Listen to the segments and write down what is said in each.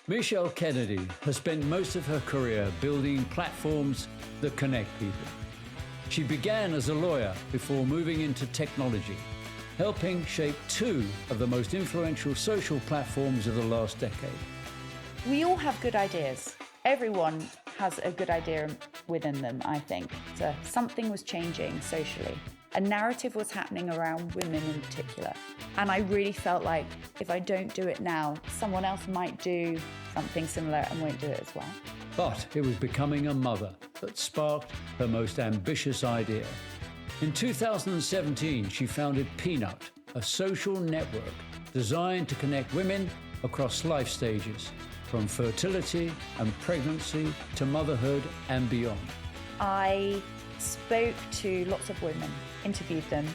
Michelle Kennedy has spent most of her career building platforms that connect people. She began as a lawyer before moving into technology, helping shape two of the most influential social platforms of the last decade. We all have good ideas. Everyone has a good idea within them, I think. So something was changing socially. A narrative was happening around women in particular. And I really felt like if I don't do it now, someone else might do something similar and won't do it as well. But it was becoming a mother that sparked her most ambitious idea. In 2017, she founded Peanut, a social network designed to connect women across life stages, from fertility and pregnancy to motherhood and beyond. I spoke to lots of women, interviewed them,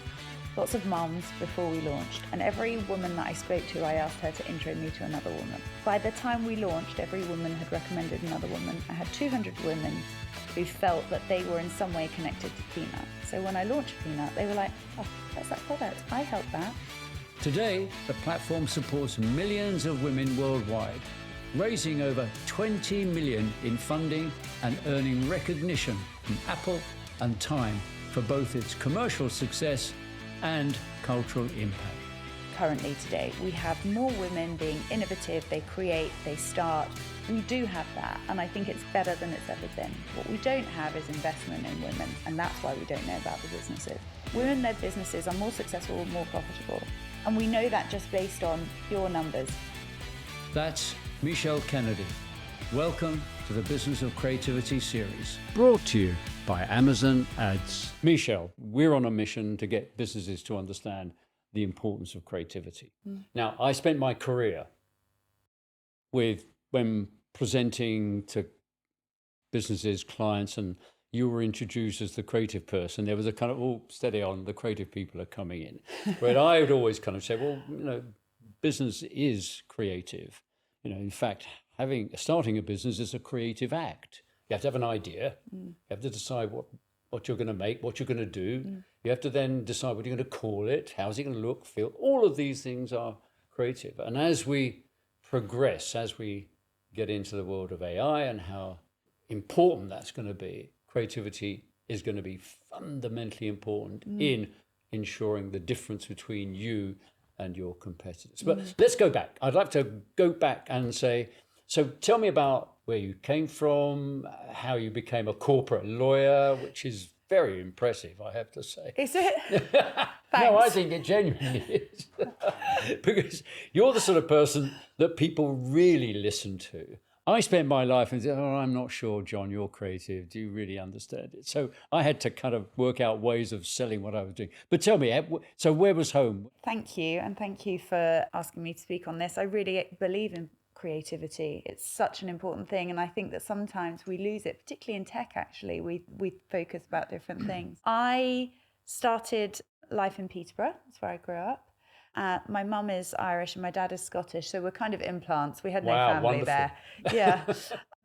lots of mums before we launched, and every woman that I spoke to, I asked her to intro me to another woman. By the time we launched, every woman had recommended another woman. I had 200 women who felt that they were in some way connected to Peanut. So when I launched Peanut, they were like, oh, that's that product, I helped that. Today, the platform supports millions of women worldwide, raising over 20 million in funding and earning recognition from Apple and Time for both its commercial success and cultural impact. Currently today, we have more women being innovative, they create, they start. We do have that, and I think it's better than it's ever been. What we don't have is investment in women, and that's why we don't know about the businesses. Women-led businesses are more successful, more profitable, and we know that just based on pure numbers. That's Michelle Kennedy. Welcome to the Business of Creativity series, brought to you by Amazon Ads. Michelle, we're on a mission to get businesses to understand the importance of creativity. Now, I spent my career when presenting to businesses, clients, and you were introduced as the creative person. There was a kind of, oh, steady on, the creative people are coming in. But I would always kind of say, well, business is creative. In fact, starting a business is a creative act. You have to have an idea. You have to decide what you're going to make, what you're going to do. You have to then decide what you're going to call it. How's it going to look, feel? All of these things are creative. And as we progress, as we get into the world of AI and how important that's going to be, creativity is going to be fundamentally important in ensuring the difference between you and your competitors. But let's go back. I'd like to go back and say, so tell me about where you came from, how you became a corporate lawyer, which is very impressive, I have to say. Is it? No, I think it genuinely is. Because you're the sort of person that people really listen to. I spent my life and said, oh, I'm not sure, John, you're creative. Do you really understand it? So I had to kind of work out ways of selling what I was doing. But tell me, so where was home? Thank you. And thank you for asking me to speak on this. I really believe in creativity. It's such an important thing. And I think that sometimes we lose it, particularly in tech, actually. We focus about different things. I started life in Peterborough. That's where I grew up. My mum is Irish and my dad is Scottish, so we're kind of implants. We had no family wonderful. there. Yeah.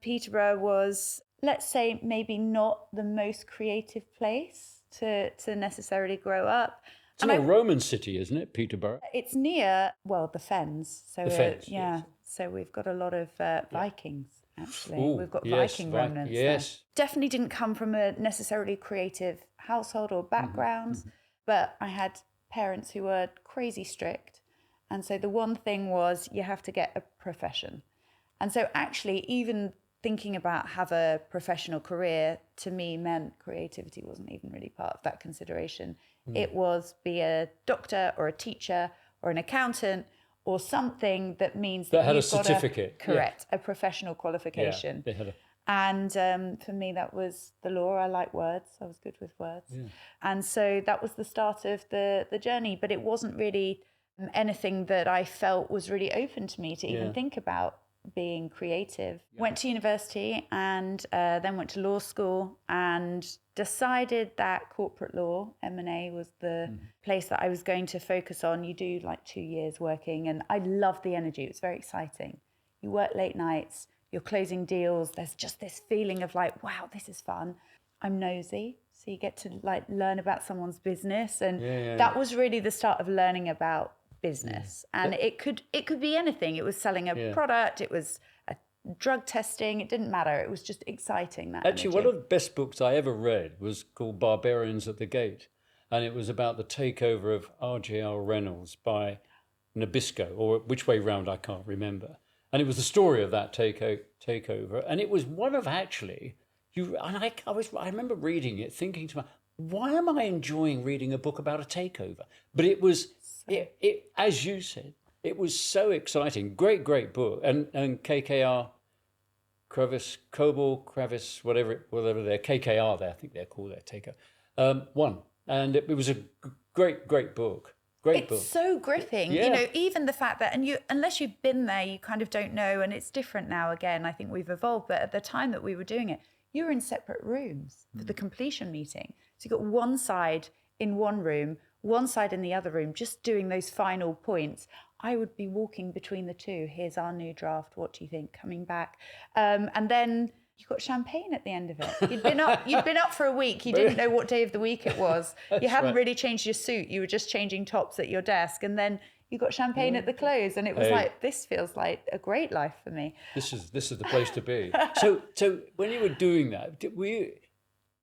Peterborough was, let's say, maybe not the most creative place to necessarily grow up. It's a Roman city, isn't it, Peterborough? It's near, the Fens. So the Fens, yeah. Yes. So we've got a lot of Vikings, actually. Ooh, we've got yes, Viking remnants. Yes. There. Definitely didn't come from a necessarily creative household or background, but I had parents who were crazy strict. And so the one thing was you have to get a profession. And so actually even thinking about have a professional career to me meant creativity wasn't even really part of that consideration. It was be a doctor or a teacher or an accountant or something that means that had you've a certificate. Correct, a professional qualification. Yeah, they had And for me, that was the law. I like words. I was good with words. Yeah. And so that was the start of the journey. But it wasn't really anything that I felt was really open to me to even think about being creative. Yeah. Went to university and then went to law school and decided that corporate law, M&A, was the place that I was going to focus on. You do like 2 years working and I loved the energy. It was very exciting. You work late nights. You're closing deals. There's just this feeling of like, wow, this is fun. I'm nosy. So you get to like learn about someone's business. And that was really the start of learning about business. And it could be anything. It was selling a product. It was a drug testing. It didn't matter. It was just exciting. That Actually, energy. one of the best books I ever read was called Barbarians at the Gate. And it was about the takeover of R.J.R. Reynolds by Nabisco, or which way round, I can't remember. And it was the story of that takeover. And it was one of actually, I remember reading it, thinking to myself, why am I enjoying reading a book about a takeover? But it was, it as you said, it was so exciting. Great book. And KKR, Kravis, whatever they're, KKR, I think they're called, their takeover, won. And it was a great book. It's so gripping, you know, even the fact that, and unless you've been there, you kind of don't know. And it's different now. Again, I think we've evolved. But at the time that we were doing it, you were in separate rooms for the completion meeting. So you got one side in one room, one side in the other room, just doing those final points. I would be walking between the two. Here's our new draft. What do you think? Coming back. And then you got champagne at the end of it. You'd been up for a week. You didn't know what day of the week it was. You hadn't really changed your suit. You were just changing tops at your desk. And then you got champagne at the close. And it was like, this feels like a great life for me. This is the place to be. So when you were doing that, were you,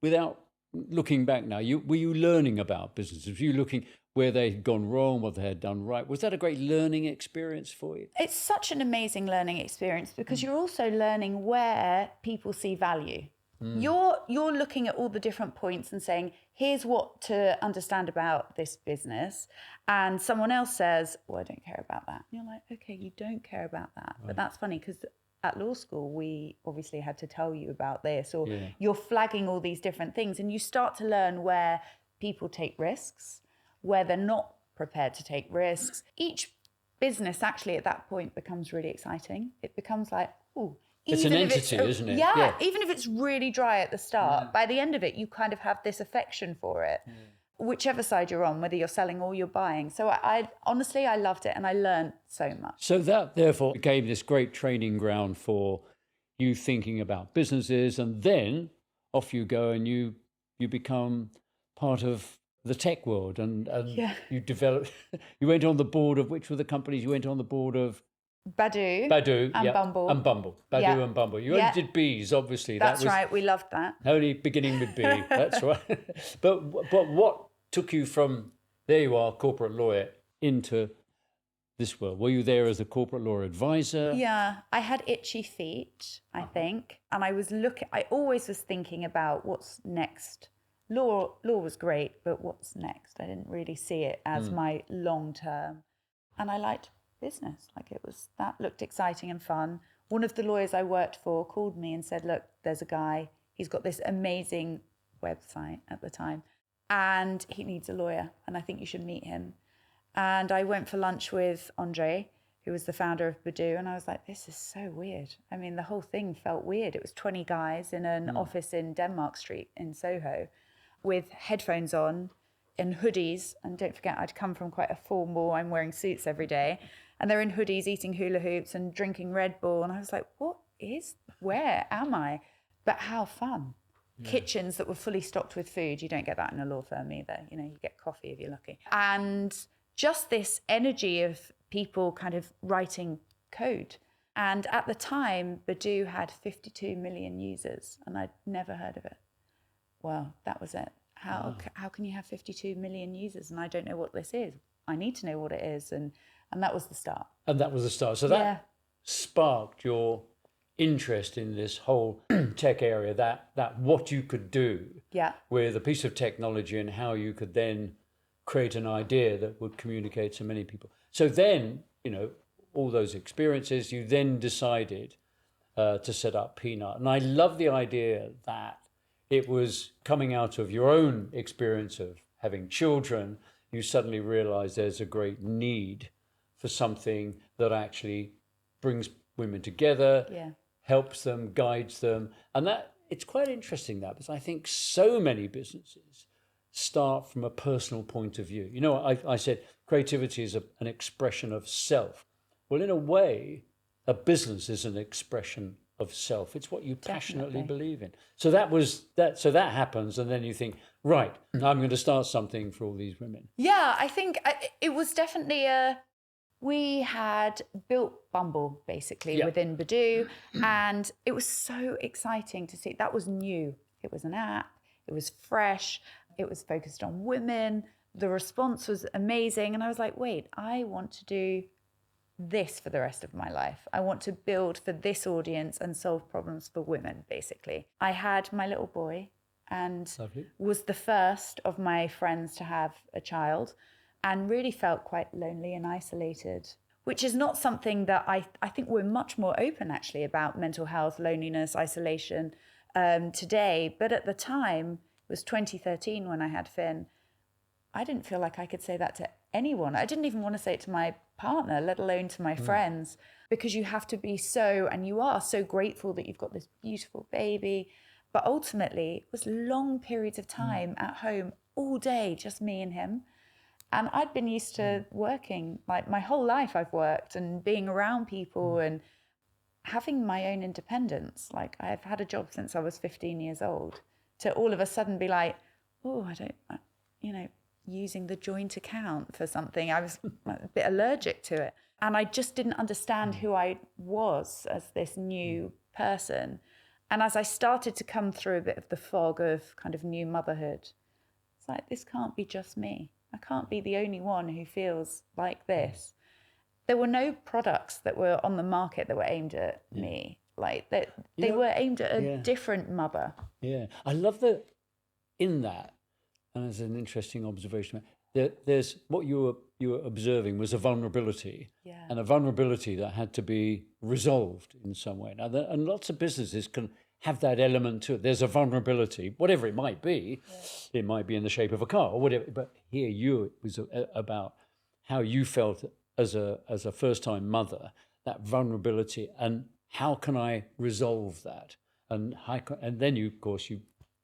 without looking back now, were you learning about businesses? Were you looking where they'd gone wrong, what they had done right? Was that a great learning experience for you? It's such an amazing learning experience because you're also learning where people see value. You're looking at all the different points and saying, here's what to understand about this business. And someone else says, well, I don't care about that. And you're like, okay, you don't care about that. Right. But that's funny because at law school, we obviously had to tell you about this, or you're flagging all these different things and you start to learn where people take risks, where they're not prepared to take risks. Each business actually at that point becomes really exciting. It becomes like, ooh. It's an entity, isn't it? Yeah, even if it's really dry at the start, by the end of it, you kind of have this affection for it, whichever side you're on, whether you're selling or you're buying. So I honestly, I loved it and I learned so much. So that therefore became this great training ground for you thinking about businesses, and then off you go and you become part of the tech world, and you developed, you went on the board of, which were the companies you went on the board of? Badoo and Bumble. And Bumble. Badoo and Bumble. You only did B's, obviously. That's right, we loved that. Only beginning with B, that's right. But what took you from, there you are, corporate lawyer, into this world? Were you there as a corporate law advisor? Yeah, I had itchy feet, I think. And I always was thinking about what's next. Law was great, but what's next? I didn't really see it as my long term. And I liked business. That looked exciting and fun. One of the lawyers I worked for called me and said, look, there's a guy, he's got this amazing website at the time, and he needs a lawyer, and I think you should meet him. And I went for lunch with Andre, who was the founder of Badoo, and I was like, this is so weird. I mean, the whole thing felt weird. It was 20 guys in an office in Denmark Street in Soho with headphones on and hoodies. And don't forget, I'd come from quite a formal, I'm wearing suits every day. And they're in hoodies, eating hula hoops and drinking Red Bull. And I was like, where am I? But how fun. Yeah. Kitchens that were fully stocked with food. You don't get that in a law firm either. You know, you get coffee if you're lucky. And just this energy of people kind of writing code. And at the time, Badoo had 52 million users, and I'd never heard of it. Well, that was it. How can you have 52 million users and I don't know what this is? I need to know what it is. And that was the start. And that was the start. So that sparked your interest in this whole tech area, that what you could do with a piece of technology and how you could then create an idea that would communicate to many people. So then, all those experiences, you then decided to set up Peanut. And I love the idea that it was coming out of your own experience of having children. You suddenly realize there's a great need for something that actually brings women together, helps them, guides them. And that it's quite interesting because I think so many businesses start from a personal point of view. I said creativity is an expression of self. Well, in a way, a business is an expression of self. It's what you passionately believe in. So that happens, and then you think, right, I'm going to start something for all these women. Yeah, I think it was definitely We had built Bumble basically Yeah. within Badoo, and it was so exciting to see. That was new. It was an app, it was fresh, it was focused on women. The response was amazing. And I was like, wait, I want to do this for the rest of my life. I want to build for this audience and solve problems for women, basically. I had my little boy and Lovely. was the first of my friends to have a child, and really felt quite lonely and isolated, which is not something that I think we're much more open actually about mental health, loneliness, isolation today. But at the time, it was 2013 when I had Finn, I didn't feel like I could say that to anyone. I didn't even want to say it to my partner, let alone to my friends, because you have to be so, and you are so grateful that you've got this beautiful baby. But ultimately, it was long periods of time at home all day, just me and him. And I'd been used to working, like my whole life I've worked and being around people and having my own independence. Like I've had a job since I was 15 years old, to all of a sudden be like, oh, using the joint account for something. I was a bit allergic to it. And I just didn't understand who I was as this new person. And as I started to come through a bit of the fog of kind of new motherhood, it's like, this can't be just me. I can't be the only one who feels like this. There were no products that were on the market that were aimed at me. Like that, they were aimed at a different mother. Yeah, I love that in that, and as an interesting observation, there's what you were observing was a vulnerability, and a vulnerability that had to be resolved in some way. Now, and lots of businesses can have that element to it. There's a vulnerability, whatever it might be. It might be in the shape of a car or whatever. But here, it was about how you felt as a first-time mother, that vulnerability, and how can I resolve that? And then you, of course, you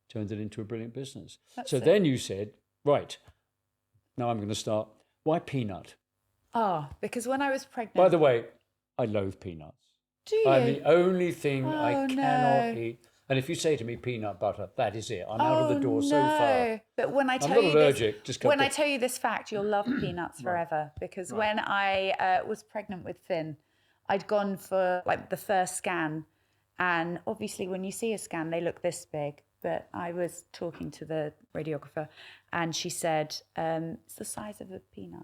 turned it into a brilliant business. Then you said, right, now I'm going to start. Why peanut? Because when I was pregnant. By the way, I loathe peanuts. Do you? I'm the only thing I cannot eat. And if you say to me peanut butter, that is it. I'm out of the door so far. But when I tell I'm not you allergic. I tell you this fact, you'll love peanuts forever. Because when I was pregnant with Finn, I'd gone for like the first scan. And obviously when you see a scan, they look this big. But I was talking to the radiographer and she said, it's the size of a peanut.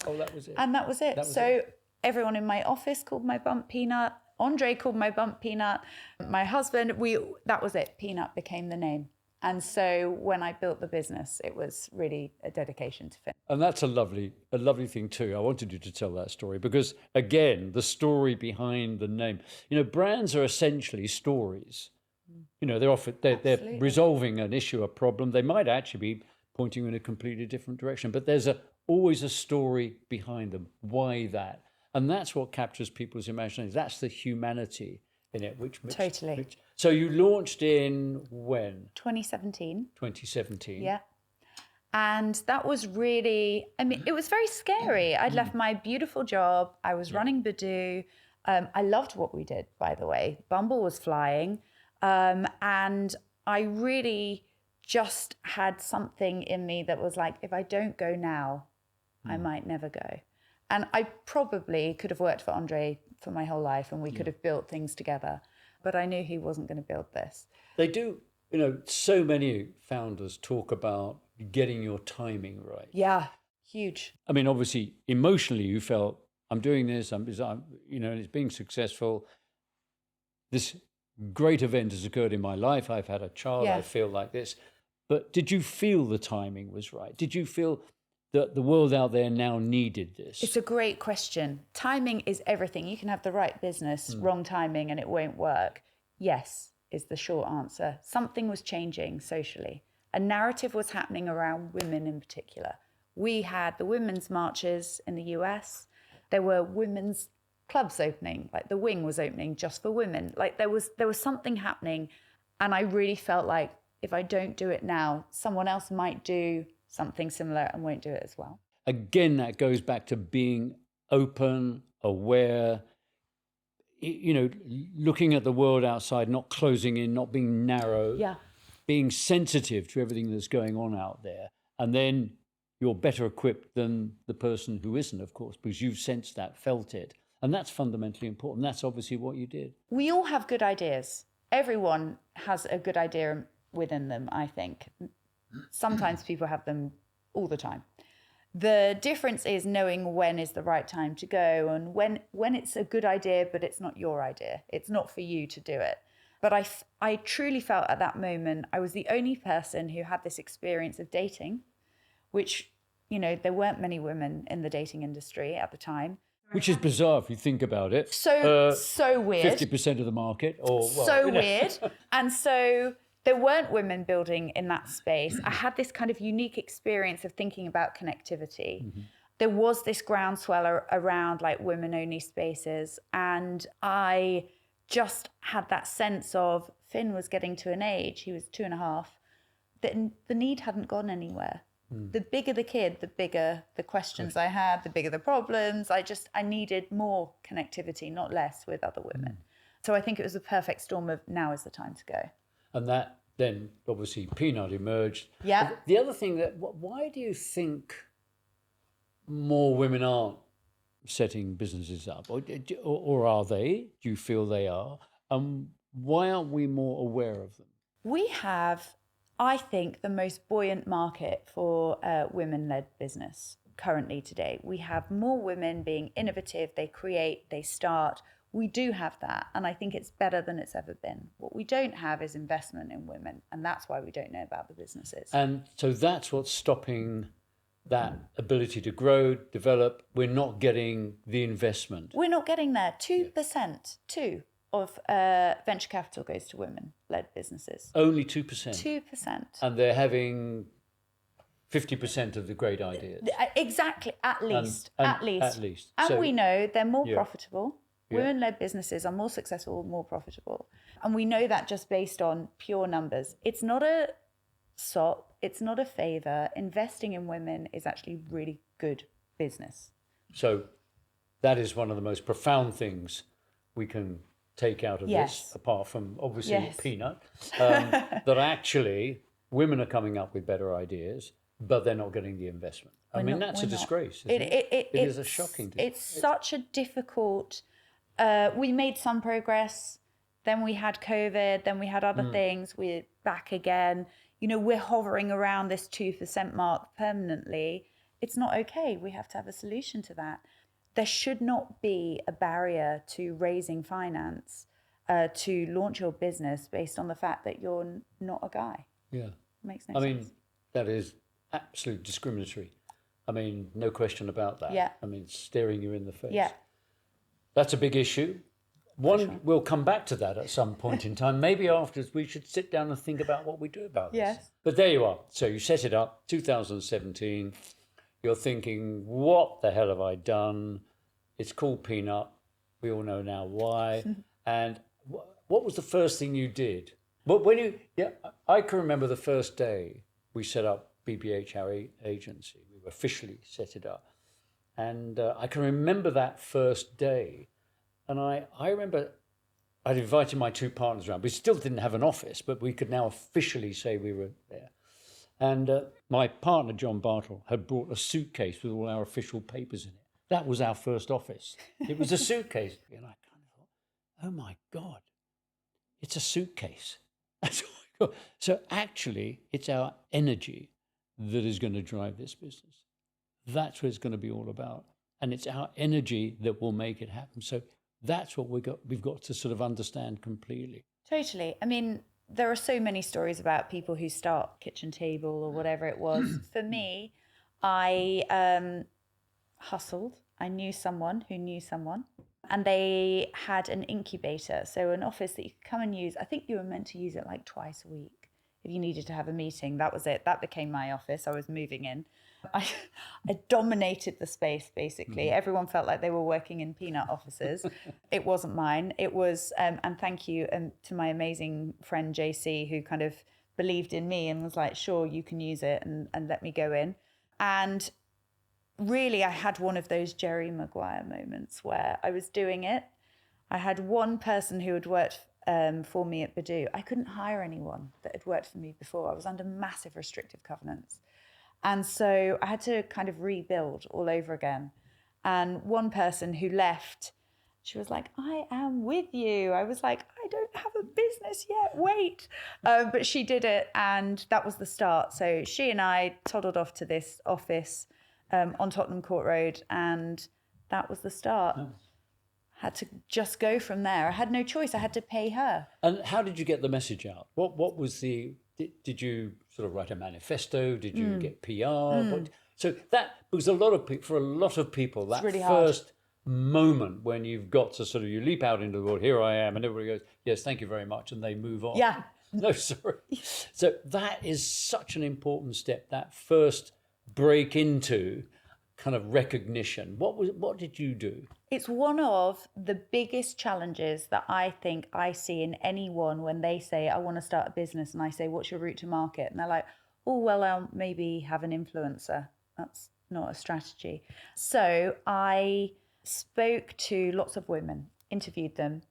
Oh, that was it. And that was it. Everyone in my office called my bump Peanut. Andre called my bump Peanut. My husband, that was it. Peanut became the name. And so when I built the business, it was really a dedication to Finn. And that's a lovely thing too. I wanted you to tell that story because, again, the story behind the name. Brands are essentially stories. They're resolving an issue, a problem. They might actually be pointing in a completely different direction, but there's always a story behind them. Why that? And that's what captures people's imagination. That's the humanity in it. Totally. So you launched in when? 2017. 2017. Yeah. And that was really, it was very scary. I'd left my beautiful job. I was running Badoo. I loved what we did, by the way. Bumble was flying. And I really just had something in me that was like, if I don't go now, I might never go. And I probably could have worked for Andre for my whole life and we could have built things together, but I knew he wasn't going to build this. They do, so many founders talk about getting your timing right. Yeah, huge. Obviously, emotionally, you felt, I'm doing this, and it's being successful. This great event has occurred in my life. I've had a child. I feel like this. But did you feel the timing was right? Did you feel that the world out there now needed this? It's a great question. Timing is everything. You can have the right business, wrong timing, and it won't work. Yes, is the short answer. Something was changing socially. A narrative was happening around women in particular. We had the women's marches in the US. There were women's clubs opening, like the Wing was opening just for women. Like there was something happening. And I really felt like if I don't do it now, someone else might do something similar and won't do it as well. Again, that goes back to being open, aware, looking at the world outside, not closing in, not being narrow, being sensitive to everything that's going on out there. And then you're better equipped than the person who isn't, of course, because you've sensed that, felt it. And that's fundamentally important. That's obviously what you did. We all have good ideas. Everyone has a good idea within them, I think. Sometimes people have them all the time. The difference is knowing when is the right time to go, and when it's a good idea, but it's not your idea. It's not for you to do it. But I truly felt at that moment, I was the only person who had this experience of dating, which, there weren't many women in the dating industry at the time. Which is bizarre if you think about it. So weird. 50% of the market. Weird. And so there weren't women building in that space. I had this kind of unique experience of thinking about connectivity. Mm-hmm. There was this groundswell around like women-only spaces. And I just had that sense of Finn was getting to an age, he was 2.5, that the need hadn't gone anywhere. The bigger the kid, the bigger the questions I had, the bigger the problems. I needed more connectivity, not less, with other women. So I think it was a perfect storm of now is the time to go. And that then obviously Peanut emerged. Yeah. But the other thing why do you think more women aren't setting businesses up? Or are they? Do you feel they are? Why aren't we more aware of them? We have, I think, the most buoyant market for women-led business currently today. We have more women being innovative, they create, they start. We do have that, and I think it's better than it's ever been. What we don't have is investment in women, and that's why we don't know about the businesses. And so that's what's stopping that ability to grow, develop. We're not getting the investment. We're not getting there. 2%, of venture capital goes to women-led businesses. Only 2%? 2%. And they're having 50% of the great ideas. Exactly, at least. At least. And so, we know they're more profitable. Yeah. Women-led businesses are more successful, more profitable. And we know that just based on pure numbers. It's not a SOP, it's not a favor. Investing in women is actually really good business. So that is one of the most profound things we can take out of this, apart from obviously Peanut, that actually women are coming up with better ideas, but they're not getting the investment. That's a disgrace. It is a shocking disgrace. It's such a difficult... we made some progress, then we had COVID, then we had other things, we're back again. We're hovering around this 2% mark permanently. It's not okay. We have to have a solution to that. There should not be a barrier to raising finance to launch your business based on the fact that you're not a guy. Yeah. Makes no sense. That is absolute discriminatory. No question about that. Yeah. Staring you in the face. Yeah. That's a big issue. We'll come back to that at some point in time. Maybe afterwards we should sit down and think about what we do about this. Yes. But there you are. So you set it up, 2017. You're thinking, what the hell have I done? It's called Peanut. We all know now why. And what was the first thing you did? I can remember the first day we set up BBH, our agency. We officially set it up. And I can remember that first day. And I remember I'd invited my two partners around. We still didn't have an office, but we could now officially say we were there. And my partner, John Bartle, had brought a suitcase with all our official papers in it. That was our first office. It was a suitcase. And I kind of thought, oh my God, it's a suitcase. That's all I got. So actually, it's our energy that is going to drive this business. That's what it's going to be all about. And it's our energy that will make it happen. So that's what we've got to sort of understand completely. Totally. There are so many stories about people who start Kitchen Table or whatever it was. For me, I hustled. I knew someone who knew someone. And they had an incubator, so an office that you could come and use. I think you were meant to use it like twice a week. If you needed to have a meeting, that was it. That became my office. I was moving in. I dominated the space, basically. Mm-hmm. Everyone felt like they were working in Peanut offices. It wasn't mine. It was, and thank you to my amazing friend JC, who kind of believed in me and was like, sure, you can use it and let me go in. And really, I had one of those Jerry Maguire moments where I was doing it. I had one person who had worked for me at Badoo. I couldn't hire anyone that had worked for me before. I was under massive restrictive covenants. And so I had to kind of rebuild all over again. And one person who left, she was like, I am with you. I was like, I don't have a business yet, wait. But she did it, and that was the start. So she and I toddled off to this office on Tottenham Court Road, and that was the start. Oh. Had to just go from there. I had no choice. I had to pay her. And how did you get the message out? What was the... Did you sort of write a manifesto? Did you get PR? So that was for a lot of people, that really first moment when you've got to sort of, you leap out into the world, here I am, and everybody goes, yes, thank you very much, and they move on. Yeah. No, sorry. So that is such an important step, that first break into kind of recognition. What did you do? It's one of the biggest challenges that I think I see in anyone when they say, I want to start a business, and I say, what's your route to market? And they're like, oh, well, I'll maybe have an influencer. That's not a strategy. So I spoke to lots of women, interviewed them,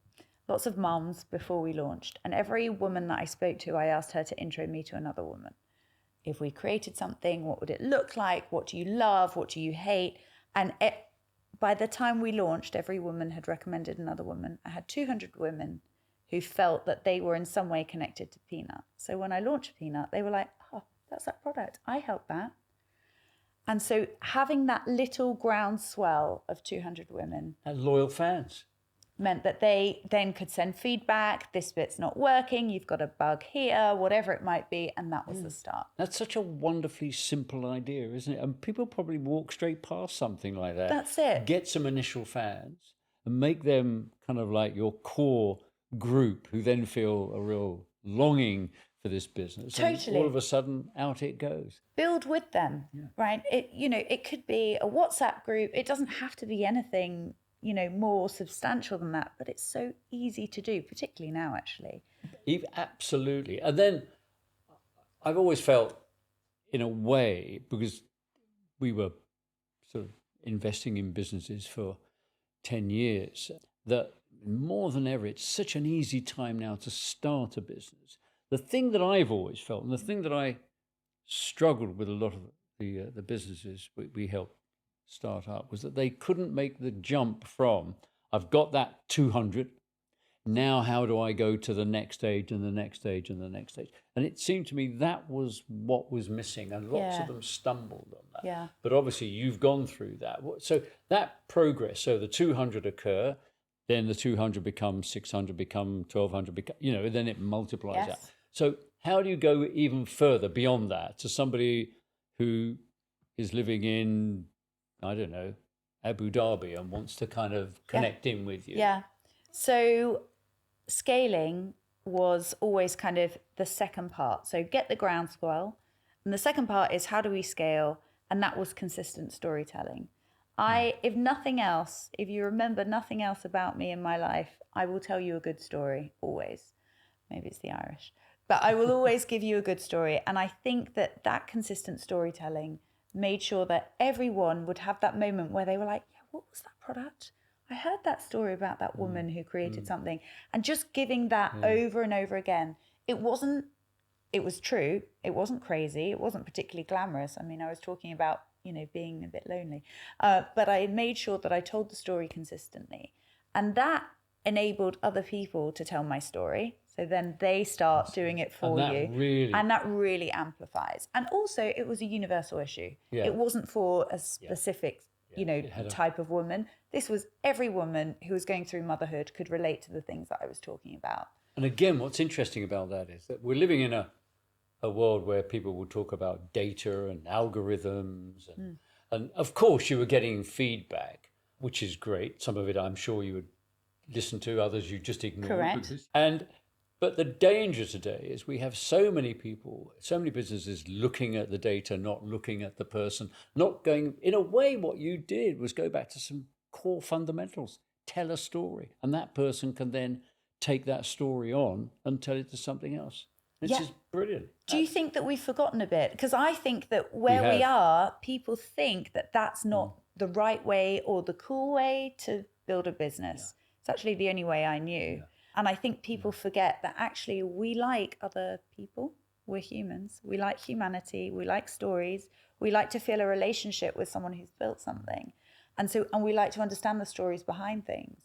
lots of mums before we launched. And every woman that I spoke to, I asked her to intro me to another woman. If we created something, what would it look like? What do you love? What do you hate? And by the time we launched, every woman had recommended another woman. I had 200 women who felt that they were in some way connected to Peanut. So when I launched Peanut, they were like, oh, that's that product. I helped that. And so having that little groundswell of 200 women. And loyal fans. Meant that they then could send feedback. This bit's not working. You've got a bug here, whatever it might be. And that was the start. That's such a wonderfully simple idea, isn't it? And people probably walk straight past something like that. That's it. Get some initial fans and make them kind of like your core group who then feel a real longing for this business. Totally. And all of a sudden, out it goes. Build with them, right? It could be a WhatsApp group. It doesn't have to be anything more substantial than that, but it's so easy to do, particularly now, actually. Absolutely. And then I've always felt, in a way, because we were sort of investing in businesses for 10 years, that more than ever, it's such an easy time now to start a business. The thing that I've always felt, and the thing that I struggled with a lot of the businesses we helped start up, was that they couldn't make the jump from, I've got that 200, now how do I go to the next stage and the next stage and the next stage? And it seemed to me that was what was missing, and lots of them stumbled on that. Yeah. But obviously you've gone through that. So that progress, so the 200 occur, then the 200 becomes 600, become 1200, then it multiplies out. So how do you go even further beyond that to somebody who is living in, I don't know, Abu Dhabi and wants to kind of connect in with you? Yeah. So scaling was always kind of the second part. So get the groundswell. And the second part is, how do we scale? And that was consistent storytelling. If nothing else, if you remember nothing else about me in my life, I will tell you a good story, always. Maybe it's the Irish. But I will always give you a good story. And I think that consistent storytelling made sure that everyone would have that moment where they were like, yeah, what was that product? I heard that story about that woman who created something. And just giving that over and over again. It was true. It wasn't crazy. It wasn't particularly glamorous. I mean, I was talking about, being a bit lonely. But I made sure that I told the story consistently. And that enabled other people to tell my story. So then they start doing it for you. And that really amplifies. And also, it was a universal issue. Yeah. It wasn't for a specific, type of woman. This was every woman who was going through motherhood could relate to the things that I was talking about. And again, what's interesting about that is that we're living in a world where people will talk about data and algorithms. And of course, you were getting feedback, which is great. Some of it I'm sure you would listen to, others you just ignore. Correct. But the danger today is we have so many people, so many businesses looking at the data, not looking at the person, not going, in a way, what you did was go back to some core fundamentals, tell a story. And that person can then take that story on and tell it to something else. It's just brilliant. Do you think that we've forgotten a bit? Because I think that where we are, people think that that's not the right way or the cool way to build a business. It's actually the only way I knew. And I think people forget that actually we like other people. we're humans. We like humanity. We like stories. We like to feel a relationship with someone who's built something. And we like to understand the stories behind things.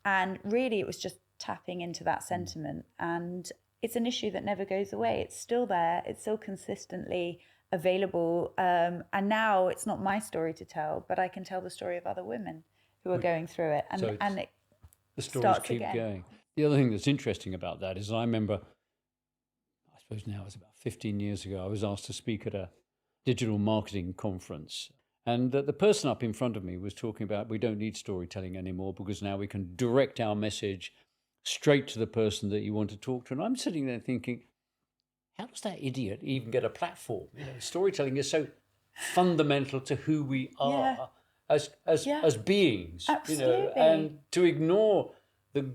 And really, it was just tapping into that sentiment. And it's an issue that never goes away. It's still there. It's still consistently available. And now it's not my story to tell, but I can tell the story of other women who are going through it. And it the stories starts keep again. going. The other thing that's interesting about that is I remember, I suppose now it was about 15 years ago, I was asked to speak at a digital marketing conference. And the person up in front of me was talking about we don't need storytelling anymore because now we can direct our message straight to the person that you want to talk to. And I'm sitting there thinking, how does that idiot even get a platform? Storytelling is so fundamental to who we are as beings. Absolutely. And to ignore the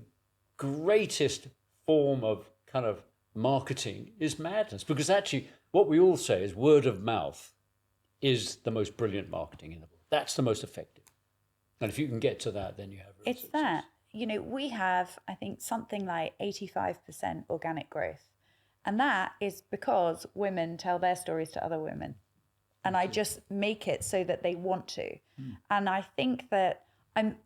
greatest form of kind of marketing is madness, because actually what we all say is word of mouth is the most brilliant marketing in the world. That's the most effective. And if you can get to that, then you have real It's success. that. We have, I think, something like 85% organic growth. And that is because women tell their stories to other women. And I just make it so that they want to. And I think that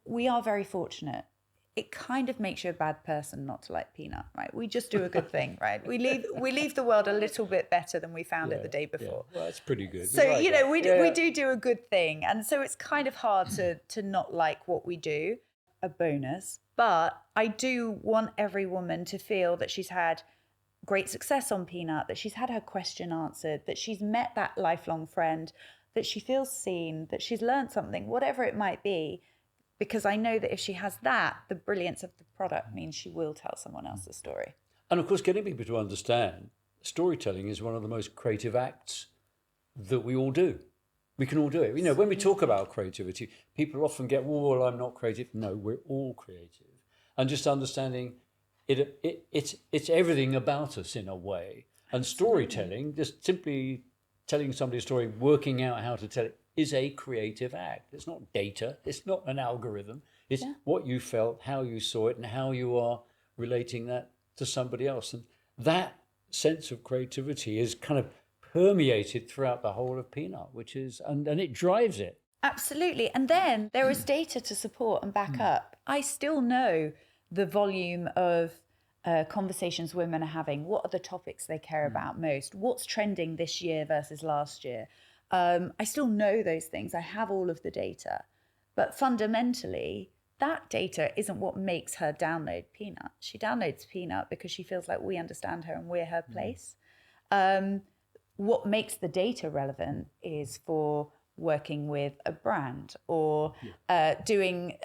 we are very fortunate. It kind of makes you a bad person not to like peanut, right? We just do a good thing, right? We leave the world a little bit better than we found it the day before. Well, that's pretty good. So, we do a good thing. And so it's kind of hard to not like what we do, a bonus. But I do want every woman to feel that she's had great success on Peanut, that she's had her question answered, that she's met that lifelong friend, that she feels seen, that she's learned something, whatever it might be. Because I know that if she has that, the brilliance of the product means she will tell someone else the story. And of course, getting people to understand storytelling is one of the most creative acts that we all do. We can all do it. When we talk about creativity, people often get, well, I'm not creative. No, we're all creative. And just understanding it's everything about us in a way. And storytelling, just simply telling somebody a story, working out how to tell it, is a creative act. It's not data. It's not an algorithm. It's what you felt, how you saw it, and how you are relating that to somebody else. And that sense of creativity is kind of permeated throughout the whole of Peanut, and it drives it. Absolutely. And then there is data to support and back up. I still know the volume of conversations women are having. What are the topics they care about most? What's trending this year versus last year? I still know those things. I have all of the data. But fundamentally, that data isn't what makes her download Peanut. She downloads Peanut because she feels like we understand her and we're her place. What makes the data relevant is for working with a brand or doing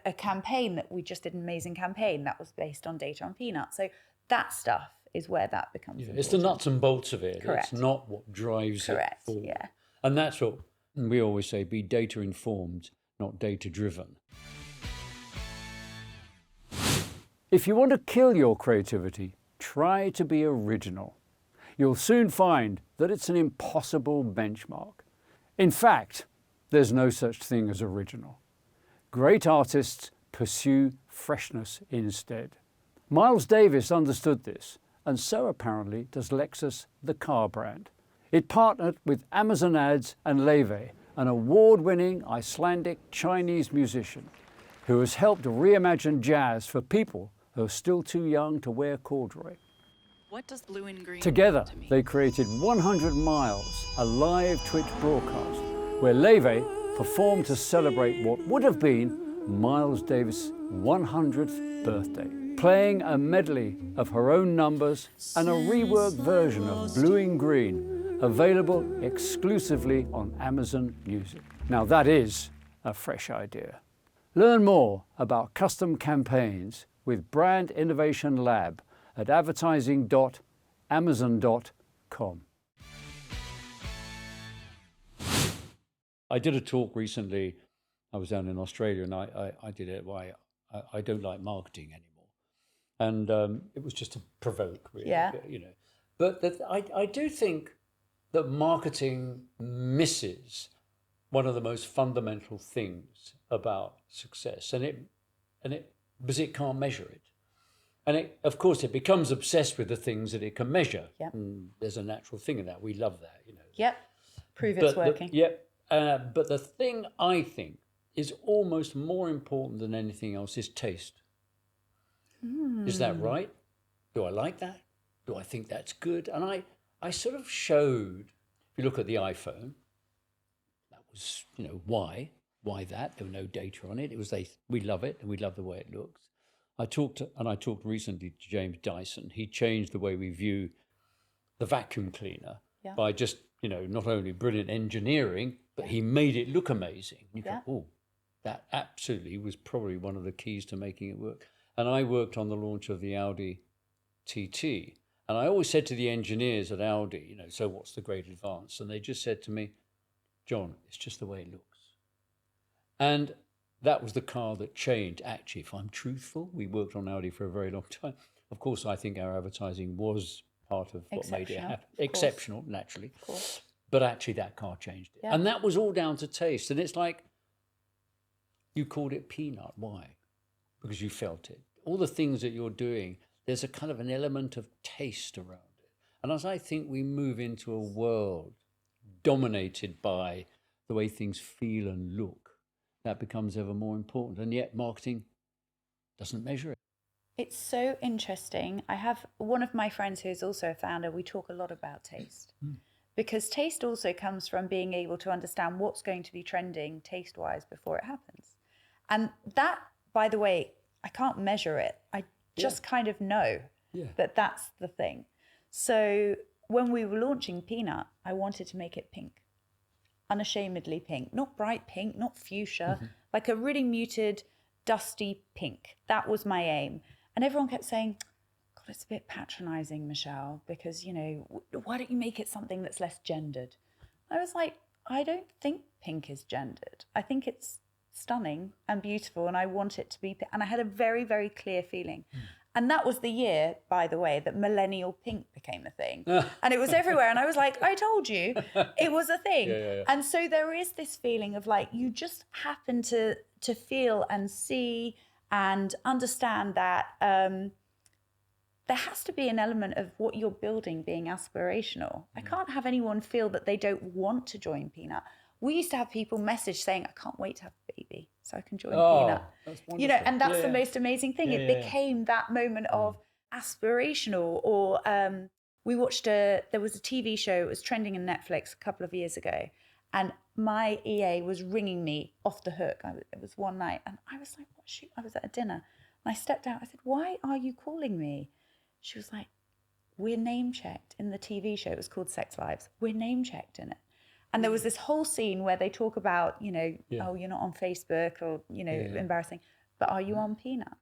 a campaign that we just did, an amazing campaign that was based on data on Peanut. So that stuff is where that becomes important. It's the nuts and bolts of it. Correct. It's not what drives it forward. Yeah. And that's what we always say, be data informed, not data driven. If you want to kill your creativity, try to be original. You'll soon find that it's an impossible benchmark. In fact, there's no such thing as original. Great artists pursue freshness instead. Miles Davis understood this, and so apparently does Lexus, the car brand. It partnered with Amazon Ads and Leve, an award-winning Icelandic Chinese musician who has helped reimagine jazz for people who are still too young to wear corduroy. What does blue and green Together, mean to me? they created 100 Miles, a live Twitch broadcast where Leve performed to celebrate what would have been Miles Davis' 100th birthday, playing a medley of her own numbers and a reworked version of Blue and Green, available exclusively on Amazon Music. Now that is a fresh idea. Learn more about custom campaigns with Brand Innovation Lab at advertising.amazon.com. I did a talk recently. I was down in Australia and I did it why I don't like marketing anymore. And it was just to provoke, really. Yeah. But I do think that marketing misses one of the most fundamental things about success, because it can't measure it. And of course, it becomes obsessed with the things that it can measure. Yep. And there's a natural thing in that. We love that, Yep. Prove it's working. But the thing I think is almost more important than anything else is taste. Is that right? Do I like that? Do I think that's good? And I sort of showed, if you look at the iPhone, that was, why that? There were no data on it. It was we love it and we love the way it looks. I talked recently to James Dyson. He changed the way we view the vacuum cleaner by just, not only brilliant engineering, but he made it look amazing. You go, oh, that absolutely was probably one of the keys to making it work. And I worked on the launch of the Audi TT. And I always said to the engineers at Audi, so what's the great advance? And they just said to me, John, it's just the way it looks. And that was the car that changed. Actually, if I'm truthful, we worked on Audi for a very long time. Of course, I think our advertising was part of what made it happen. Exceptional, naturally. Of course. But actually, that car changed it. Yeah. And that was all down to taste. And it's like, you called it peanut. Why? Because you felt it. All the things that you're doing, there's a kind of an element of taste around it. And as I think we move into a world dominated by the way things feel and look, that becomes ever more important. And yet marketing doesn't measure it. It's so interesting. I have one of my friends who's also a founder. We talk a lot about taste because taste also comes from being able to understand what's going to be trending taste-wise before it happens. And that, by the way, I can't measure it. I just kind of know that that's the thing. So when we were launching Peanut, I wanted to make it pink. Unashamedly pink, not bright pink, not fuchsia, like a really muted, dusty pink. That was my aim. And everyone kept saying, God, it's a bit patronizing, Michelle, because, why don't you make it something that's less gendered? I was like, I don't think pink is gendered. I think it's stunning and beautiful, and I want it to be, and I had a very, very clear feeling. And that was the year, by the way, that millennial pink became a thing. And it was everywhere. And I was like, I told you, it was a thing. And so there is this feeling of like, you just happen to feel and see and understand that there has to be an element of what you're building being aspirational. I can't have anyone feel that they don't want to join Peanut. We used to have people message saying, I can't wait to have a baby so I can join Peanut. That's wonderful. And that's the most amazing thing. It became that moment of aspirational. Or we watched there was a TV show, it was trending on Netflix a couple of years ago. And my EA was ringing me off the hook. It was one night. And I was like, what, shoot? I was at a dinner. And I stepped out. I said, why are you calling me? She was like, we're name checked in the TV show. It was called Sex Lives. We're name checked in it. And there was this whole scene where they talk about, oh, you're not on Facebook or, embarrassing, but are you on Peanut?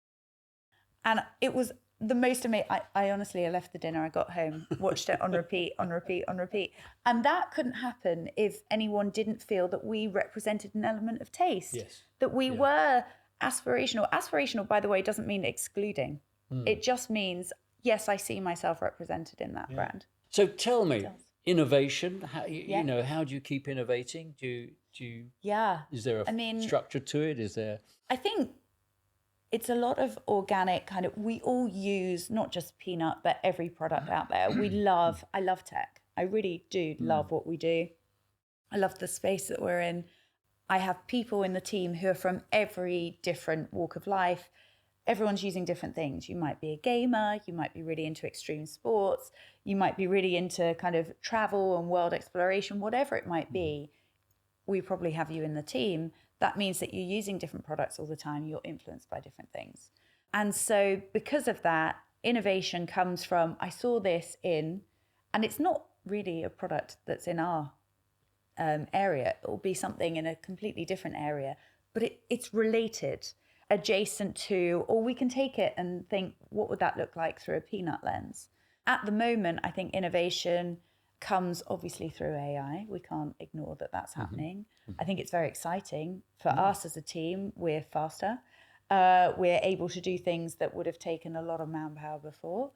And it was the most amazing. I honestly, I left the dinner, I got home, watched it on repeat, on repeat, on repeat. And that couldn't happen if anyone didn't feel that we represented an element of taste, that we were aspirational. Aspirational, by the way, doesn't mean excluding. It just means, yes, I see myself represented in that brand. So tell me, innovation, how how do you keep innovating? Do you is there a structure to it? Is there? I think it's a lot of organic kind of, we all use not just Peanut, but every product out there. I love tech. I really do love what we do. I love the space that we're in. I have people in the team who are from every different walk of life. Everyone's using different things. You might be a gamer, you might be really into extreme sports, you might be really into kind of travel and world exploration, whatever it might be. We probably have you in the team. That means that you're using different products all the time. You're influenced by different things. And so because of that, innovation comes from, I saw this in, and it's not really a product that's in our area. It will be something in a completely different area, but it's related, adjacent to, or we can take it and think, what would that look like through a Peanut lens? At the moment, I think innovation comes obviously through AI. We can't ignore that that's happening. I think it's very exciting for us as a team. We're faster. We're able to do things that would have taken a lot of manpower before.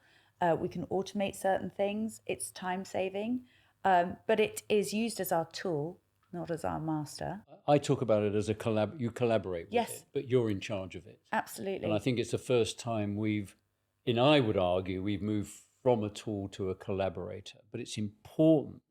We can automate certain things. It's time saving, but it is used as our tool, not as our master. I talk about it as you collaborate with it, but you're in charge of it. Absolutely. And I think it's the first time we've I would argue we've moved from a tool to a collaborator, but it's important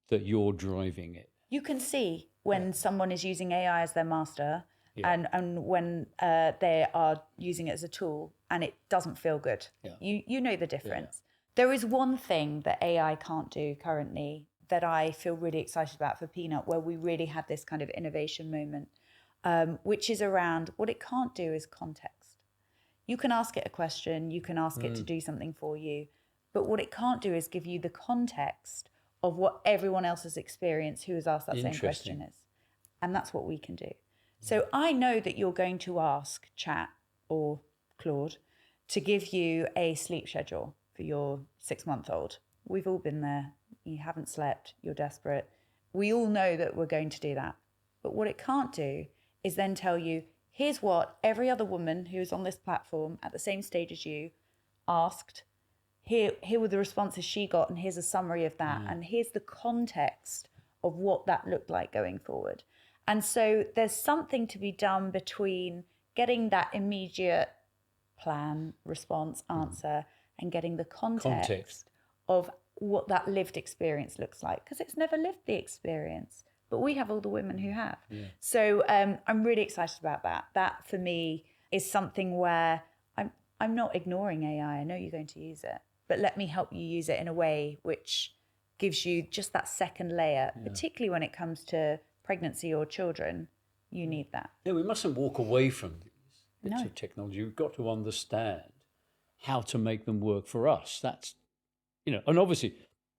that you're driving it. You can see when someone is using AI as their master and when they are using it as a tool and it doesn't feel good. Yeah. You know the difference. There is one thing that AI can't do currently that I feel really excited about for Peanut, where we really had this kind of innovation moment, which is around what it can't do is context. You can ask it a question, you can ask it to do something for you, but what it can't do is give you the context of what everyone else's experience who has asked that same question is. And that's what we can do. So I know that you're going to ask Chat or Claude to give you a sleep schedule for your 6-month-old. We've all been there. You haven't slept, you're desperate. We all know that we're going to do that. But what it can't do is then tell you, here's what every other woman who is on this platform at the same stage as you asked. Here were the responses she got, and here's a summary of that. And here's the context of what that looked like going forward. And so there's something to be done between getting that immediate plan, response, answer, and getting the context of what that lived experience looks like. Because it's never lived the experience, but we have all the women who have. So I'm really excited about that. That for me is something where I'm not ignoring AI. I know you're going to use it, but let me help you use it in a way which gives you just that second layer, particularly when it comes to pregnancy or children. You need that. Yeah, we mustn't walk away from these bits of technology. We've got to understand how to make them work for us. That's, and obviously,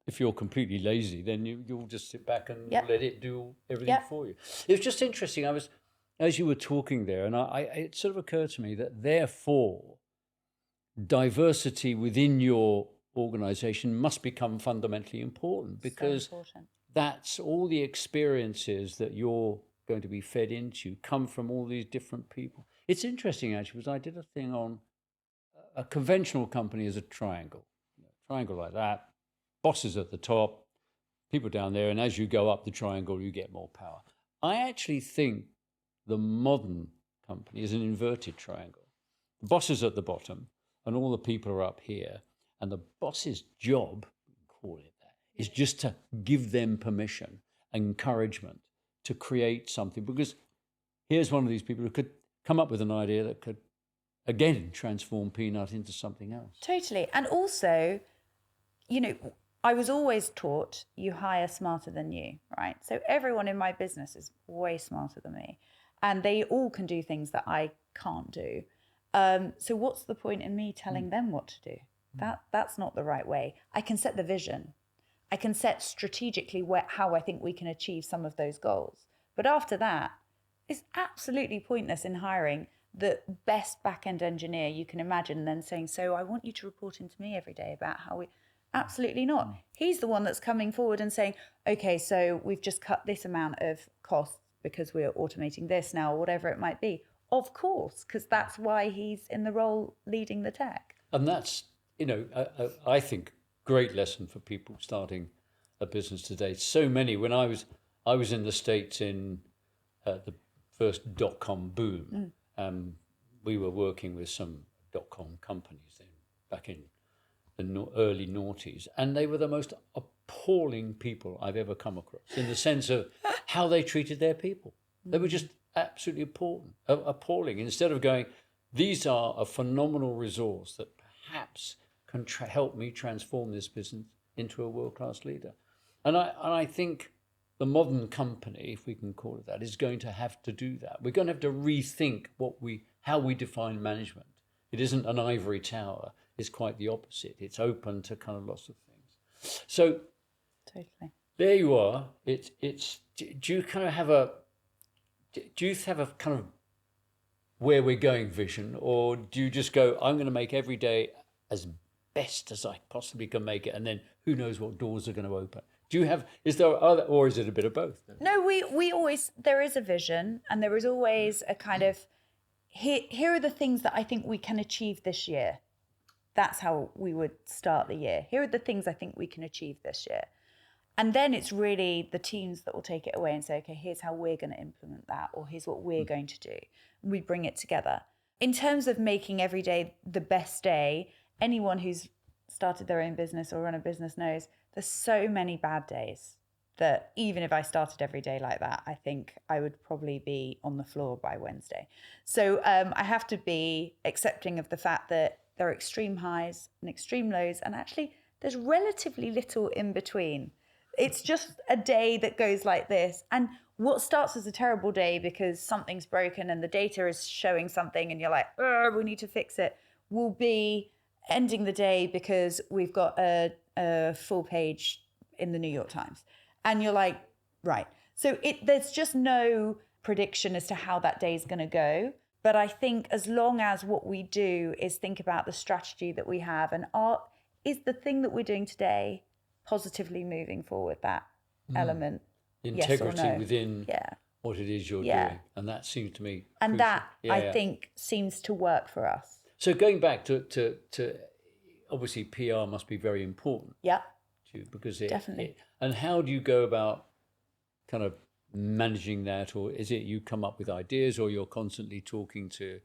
if you're completely lazy, then you'll just sit back and let it do everything for you. It was just interesting. As you were talking there, and it sort of occurred to me that therefore, diversity within your organization must become fundamentally important, because that's all the experiences that you're going to be fed into come from all these different people. It's interesting, actually, because I did a thing on a conventional company as a triangle like that, bosses at the top, people down there, and as you go up the triangle, you get more power. I actually think the modern company is an inverted triangle. The boss is at the bottom, and all the people are up here, and the boss's job, call it that, is just to give them permission, encouragement to create something. Because here's one of these people who could come up with an idea that could, again, transform Peanut into something else. Totally. And also, I was always taught you hire smarter than you, right? So everyone in my business is way smarter than me, and they all can do things that I can't do. So what's the point in me telling them what to do? That's not the right way. I can set the vision. I can set strategically how I think we can achieve some of those goals. But after that, it's absolutely pointless in hiring the best back-end engineer you can imagine and then saying, so I want you to report into me every day about how we... Absolutely not. He's the one that's coming forward and saying, okay, so we've just cut this amount of costs because we're automating this now, or whatever it might be. Of course, because that's why he's in the role leading the tech. And that's, I think, great lesson for people starting a business today. So many, when I was in the States in the first dot-com boom, we were working with some dot-com companies then, back in the early noughties, and they were the most appalling people I've ever come across, in the sense of how they treated their people. They were just absolutely appalling. Instead of going, these are a phenomenal resource that perhaps can help me transform this business into a world-class leader. And I think the modern company, if we can call it that, is going to have to do that. We're going to have to rethink how we define management. It isn't an ivory tower. It's quite the opposite. It's open to kind of lots of things. So totally, there you are. It's. Do you have a kind of where we're going vision, or do you just go, I'm going to make every day as best as I possibly can make it, and then who knows what doors are going to open? Is there other, or is it a bit of both? No, we always, there is a vision, and there is always a kind of, here are the things that I think we can achieve this year. That's how we would start the year. Here are the things I think we can achieve this year. And then it's really the teams that will take it away and say, okay, here's how we're going to implement that, or here's what we're going to do. And we bring it together. in terms of making every day the best day, anyone who's started their own business or run a business knows there's so many bad days that even if I started every day like that, I think I would probably be on the floor by Wednesday. So I have to be accepting of the fact that there are extreme highs and extreme lows, and actually there's relatively little in between. It's just a day that goes like this. And what starts as a terrible day because something's broken and the data is showing something and you're like, oh, we need to fix it, will be ending the day because we've got a full page in the New York Times. And you're like, right. So there's just no prediction as to how that day is going to go. But I think as long as what we do is think about the strategy that we have and is the thing that we're doing today positively moving forward that element, integrity yes or no? within what it is you're doing, and that seems to me and crucial. that I think seems to work for us. So going back to obviously PR must be very important to you because definitely. And how do you go about kind of managing that, or is it you come up with ideas, or you're constantly talking to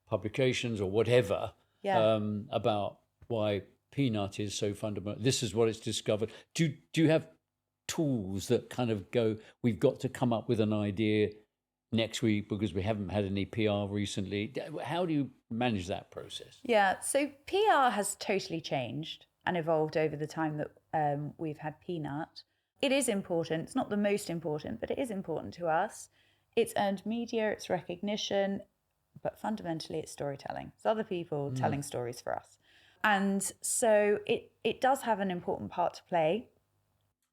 publications or whatever about why peanut is so fundamental? This is what it's discovered. Do you have tools that kind of go, we've got to come up with an idea next week because we haven't had any PR recently? How do you manage that process? Yeah, so PR has totally changed and evolved over the time that we've had Peanut. It is important. It's not the most important, but it is important to us. It's earned media, it's recognition, but fundamentally it's storytelling. It's other people telling stories for us. And so it does have an important part to play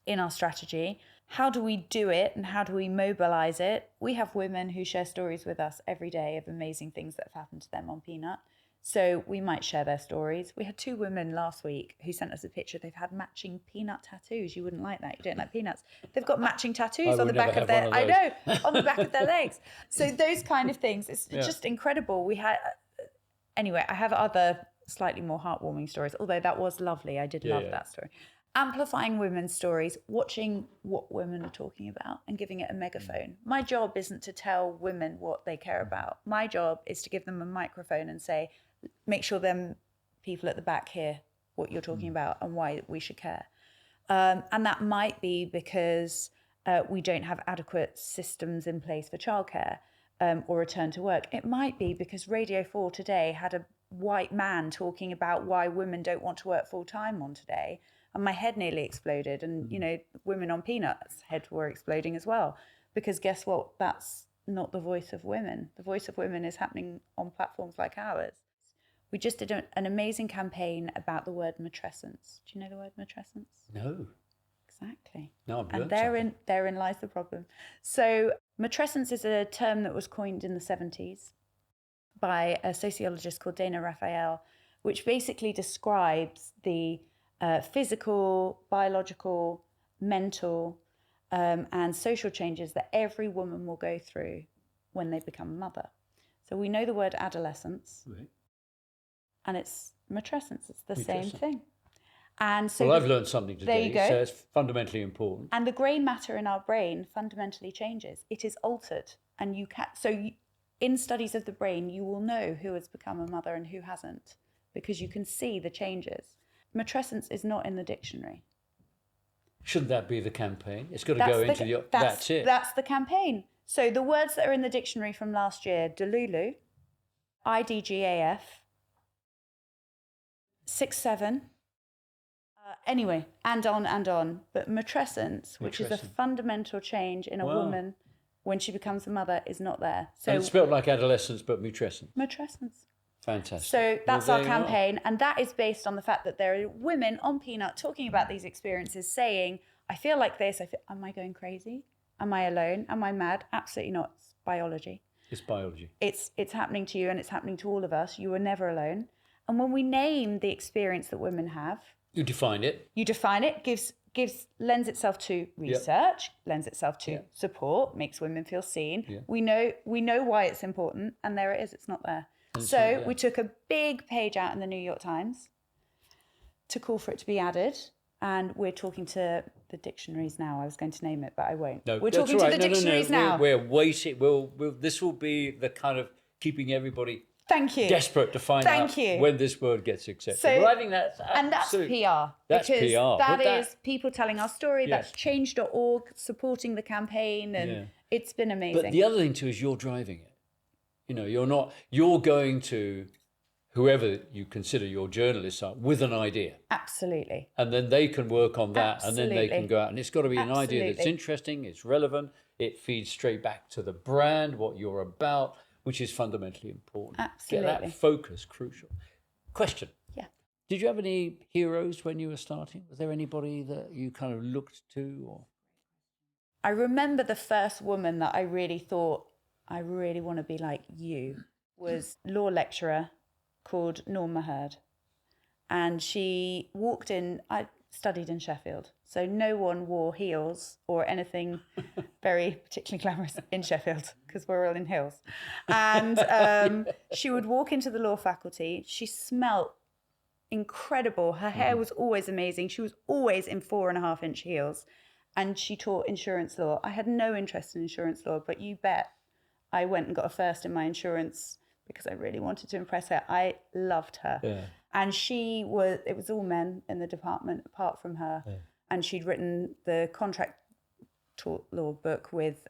in our strategy. How do we do it and how do we mobilize it? We have women who share stories with us every day of amazing things that have happened to them on Peanut. So we might share their stories. We had 2 women last week who sent us a picture. They've had matching peanut tattoos. You wouldn't like that. You don't like peanuts. They've got matching tattoos on the back of their, on the back of their legs. So those kind of things, it's just incredible. Anyway, I have other slightly more heartwarming stories, although that was lovely. I did love that story. Amplifying women's stories, watching what women are talking about and giving it a megaphone. My job isn't to tell women what they care about. My job is to give them a microphone and say, make sure them people at the back hear what you're talking about and why we should care. And that might be because we don't have adequate systems in place for childcare or return to work. It might be because Radio 4 today had a white man talking about why women don't want to work full time on today. And my head nearly exploded. And, women on Peanut's head were exploding as well. Because guess what? That's not the voice of women. The voice of women is happening on platforms like ours. We just did an amazing campaign about the word matrescence. Do you know the word matrescence? No. Exactly. No, I've and learned therein lies the problem. So matrescence is a term that was coined in the 70s by a sociologist called Dana Raphael, which basically describes the physical, biological, mental, and social changes that every woman will go through when they become a mother. So we know the word adolescence, right, and it's matrescence. It's the same thing. And so I've learned something today. There you go. So it's fundamentally important. And the grey matter in our brain fundamentally changes. It is altered, and in studies of the brain, you will know who has become a mother and who hasn't, because you can see the changes. Matrescence is not in the dictionary. Shouldn't that be the campaign? It's got to go into the... That's it. That's the campaign. So the words that are in the dictionary from last year, delulu, IDGAF, 6-7, anyway, and on. But matrescence, which is a fundamental change in a woman when she becomes a mother, is not there. So and it's spelled like adolescence, but matrescence. Matrescence. Fantastic. So that's our campaign, and that is based on the fact that there are women on Peanut talking about these experiences, saying, I feel like this, am I going crazy? Am I alone? Am I mad? Absolutely not. It's biology. It's biology. It's happening to you, and it's happening to all of us. You are never alone. And when we name the experience that women have... You define it. Lends itself to research, lends itself to support, makes women feel seen. Yeah. We know why it's important, and there it is, it's not there. So we took a big page out in the New York Times to call for it to be added, and we're talking to the dictionaries now. I was going to name it, but I won't. No, we're talking to the dictionaries now. We're waiting. This will be the kind of keeping everybody Thank you. Desperate to find out when this word gets accepted. So, well, I think that's and that's PR. That's because PR. That is people telling our story. Yeah. That's change.org supporting the campaign, and it's been amazing. But the other thing too is you're driving it. You know, you're going to whoever you consider your journalists are with an idea. Absolutely. And then they can work on that. Absolutely. And then they can go out. And it's got to be an idea that's interesting, it's relevant, it feeds straight back to the brand, what you're about, which is fundamentally important. Absolutely. Get that focus crucial. Question. Yeah. Did you have any heroes when you were starting? Was there anybody that you kind of looked to? Or I remember the first woman that I really thought, I really want to be like you, was law lecturer called Norma Hurd. And she walked in, I studied in Sheffield, so no one wore heels or anything very particularly glamorous in Sheffield because we're all in heels. And she would walk into the law faculty. She smelt incredible. Her hair was always amazing. She was always in 4.5-inch heels. And she taught insurance law. I had no interest in insurance law, but you bet I went and got a first in my insurance because I really wanted to impress her. I loved her. Yeah. And it was all men in the department apart from her. Yeah. And she'd written the contract law book with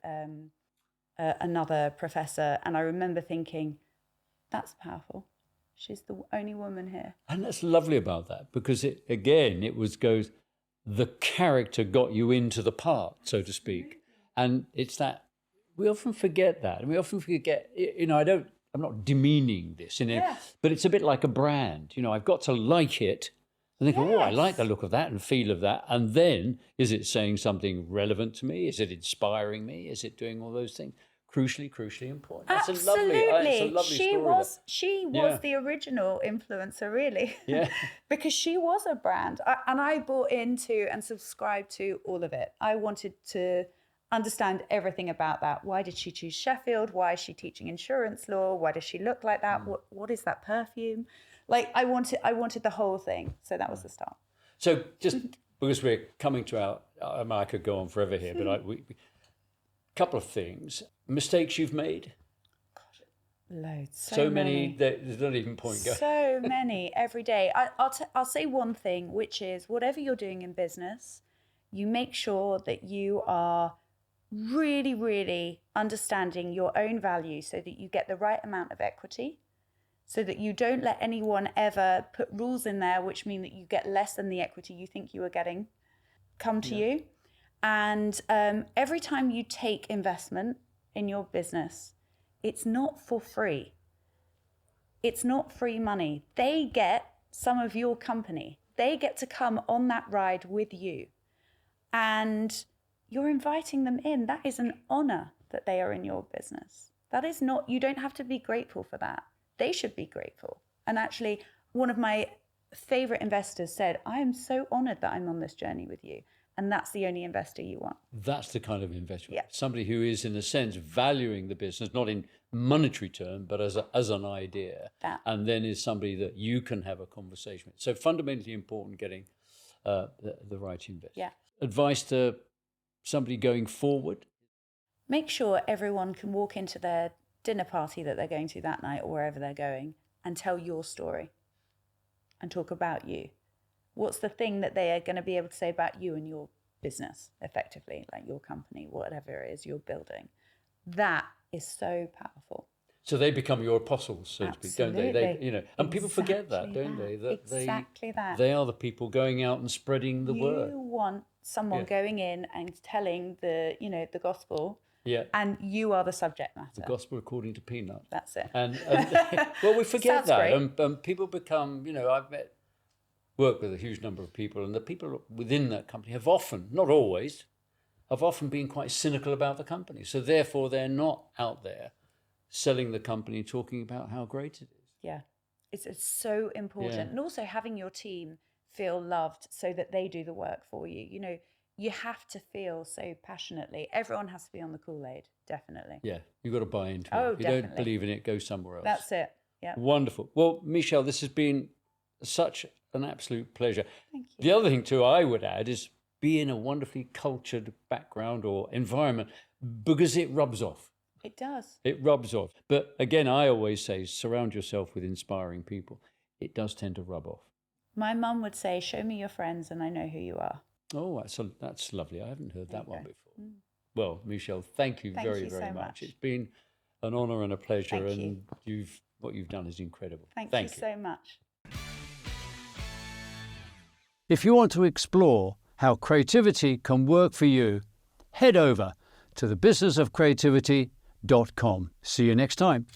another professor. And I remember thinking, that's powerful. She's the only woman here. And that's lovely about that because goes, the character got you into the part, so to speak. And it's that, we often forget that. And we often forget, I'm not demeaning this, but it's a bit like a brand. You know, I've got to like it and think, I like the look of that and feel of that. And then, is it saying something relevant to me? Is it inspiring me? Is it doing all those things? Crucially important. That's Absolutely. a lovely story. She was the original influencer, really. Yeah. Because she was a brand. And I bought into and subscribed to all of it. I wanted to understand everything about that. Why did she choose Sheffield? Why is she teaching insurance law? Why does she look like that? What is that perfume? Like I wanted the whole thing. So that was the start. So just because we're coming to I could go on forever here, but couple of things. Mistakes you've made? God, loads. So many. There's not even point going. So many every day. I'll say one thing, which is whatever you're doing in business, you make sure that you are really, really understanding your own value so that you get the right amount of equity, so that you don't let anyone ever put rules in there which mean that you get less than the equity you think you are getting come to you. And every time you take investment in your business, it's not for free. It's not free money. They get some of your company. They get to come on that ride with you. And you're inviting them in. That is an honor that they are in your business. That is not, you don't have to be grateful for that. They should be grateful. And actually, one of my favorite investors said, I am so honored that I'm on this journey with you. And that's the only investor you want. That's the kind of investor. Yeah. Somebody who is, in a sense, valuing the business, not in monetary term, but as an idea. And then is somebody that you can have a conversation with. So fundamentally important getting the right investor. Yeah. Advice to somebody going forward? Make sure everyone can walk into their dinner party that they're going to that night or wherever they're going and tell your story and talk about you. What's the thing that they are going to be able to say about you and your business effectively, like your company, whatever it is you're building? That is so powerful. So they become your apostles, so to speak, don't they? And people forget that, don't they? Exactly that. They are the people going out and spreading the word. You want someone going in and telling the gospel. Yeah. And you are the subject matter. The gospel according to Peanut. That's it. And well, we forget that. And people become, I've worked with a huge number of people, and the people within that company have often, not always, been quite cynical about the company. So therefore, they're not out there selling the company, talking about how great it is. Yeah, it's so important. Yeah. And also having your team feel loved so that they do the work for you. You have to feel so passionately. Everyone has to be on the Kool-Aid, definitely. Yeah, you've got to buy into it. If you definitely don't believe in it, go somewhere else. That's it, yeah. Wonderful. Well, Michelle, this has been such an absolute pleasure. Thank you. The other thing too I would add is be in a wonderfully cultured background or environment because it rubs off. It does. It rubs off. But again, I always say, surround yourself with inspiring people. It does tend to rub off. My mum would say, show me your friends and I know who you are. Oh, that's lovely. I haven't heard that one go. before. Well, Michelle, thank you very, very much. It's been an honour and a pleasure. Thank you. What you've done is incredible. Thank you so much. If you want to explore how creativity can work for you, head over to thebusinessofcreativity.com. See you next time.